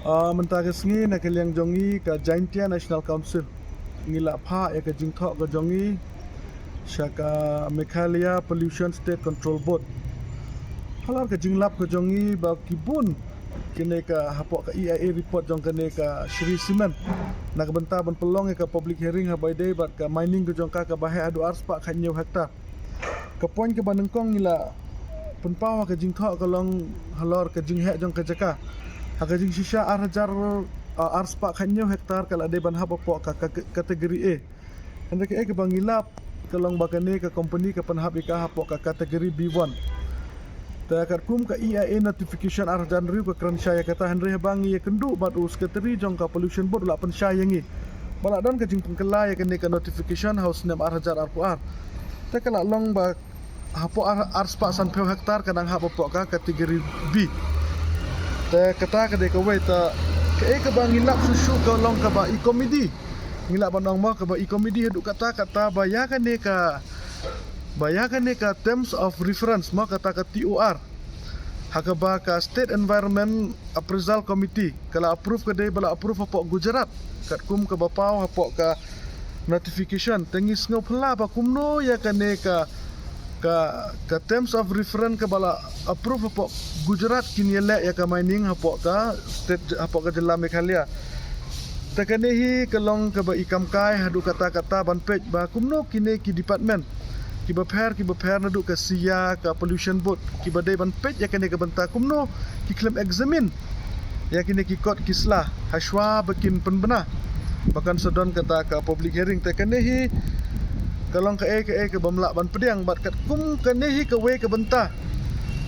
Mentara sengi nak kaliang jongi ke Jaintia National Council ngila pha ya ke jingtho ke jongi syaka Meghalaya Pollution State Control Board halar ke jinglap ke jongi ba kibun kene ka hapok ke EIA report jong kene ka Shri Cement nak benta ban pelong ke public hearing ha by day bat ka mining ke jongka ka bahai adu ars pak khanyo hektar ke point ke banengkong ngila penpaw ke jingtho ke long halar ke jinghe jong ke jaka Hakajing sisa arhajar ars pak khanyo hektar kalau ada ban haba pok kategori A. Hendak ke bangilap kalong bakane ke company ke penhab ika hapok kategori B1. Ta kat kum ka EIA notification arhajan riu ke kran syaya kata henry bangi ya kendu bat us keteri jong ka pollution board la pen syayangi. Balak don ke jing pengkelai kene ke notification house nem arhajar RPR. Ta kala long ba hapok ars pak sanpeu hektar kadang haba pok kategori B. Ta kata ke deka we ta ke bang ngilap susu ke long ke ba e-comedy ngilap banong mo ke ba e-comedy duk kata bayakan ne ka terms of reference mo kata ke TOR hakaba ka state environment appraisal committee kala approve ke de bala approve apa Gujarat kat kum ke bapau apa ka notification tengis ngopla ba kumno ya kane ka terms of reference ke bala approve apa Gujarat kini elek ya ka mining apa ka state apa ka jela Meghalaya takanehi kelong ke ba ikam kai hadu kata-kata ban pej ba kumno kini ki department ki baper nadu ke sia ka pollution board ki badai ban pej ya kene ke benta kumno ki claim examine ya kini ki court kislah haswa bakin penbena bahkan sedon kata ka public hearing takanehi kalong ke bamlak ban pediang bat kat kum kanehi ke we ke benta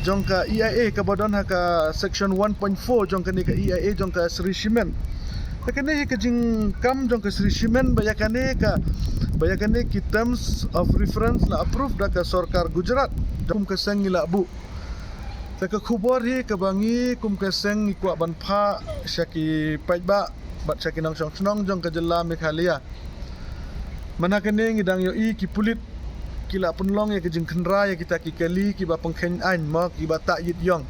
jong ka EIA ke badon ha ka section 1.4 jong kane ka EIA jong ka Shri Cement kanehi ke jing kam jong ka Shri Cement bayakane ki terms of reference la approve da ka sarkar Gujarat kum ke seng ngila bu ta ka khubor hi ke bangi kum ke seng ikwa ban pha syaki paitba bat syaki nong snong jong ka jela Meghalaya mana kene ngidang yo ki pulit kila penlong ya kejing kendra ya kita kikali ki ba pengkhen ain mak ki ba tak yit yong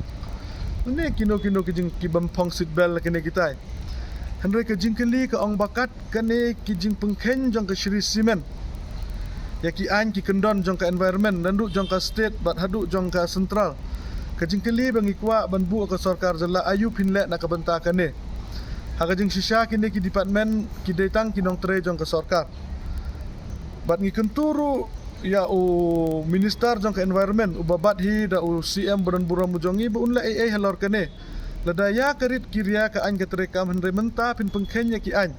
ne kino kejing ki bampong seat belt kene kita henry kejing kali ke ong bakat kene kejing pengkhen jong ke Shri Cement ya ki ain ki kendon jong ka environment dan duk jong ka state bat hadu jong ka central kejing kali bang ikwa ban bu ke sarkar jela ayu pinle nak benta kene ha kejing sisa kene ki department ki detang ki nong tre jong ka sarkar bat ngi kenturu ya minister jong ke environment babat hi da CM beran buram mujongi bu unla halor kene ladaya kerit kiria ka an ketrekam henre menta pin pengkenya ki an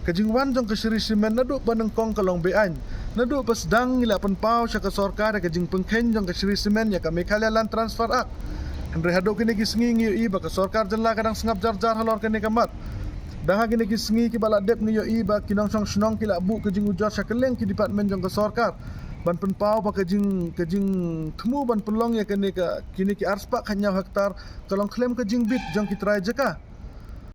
kejingwan jong ke Shri Cement nadu banengkong kalong be an nadu pasdang ngila penpau syaka sarkar ka jing pengken jong ke Shri Cement ya ka Meghalaya Land Transfer Act henre hado kene ki sngi ngi ba ka sarkar jela kadang sengap jar halor kene kamat dah gini kisngi ki bala dep ni yo iba kinong song snong kila bu kejing ujar sakeleng ki department jong ke sarkar ban penpau ba kejing temu ban pelong ya kene ka kini ki arspak hanya hektar kalong klaim kejing bit jong ki trai jeka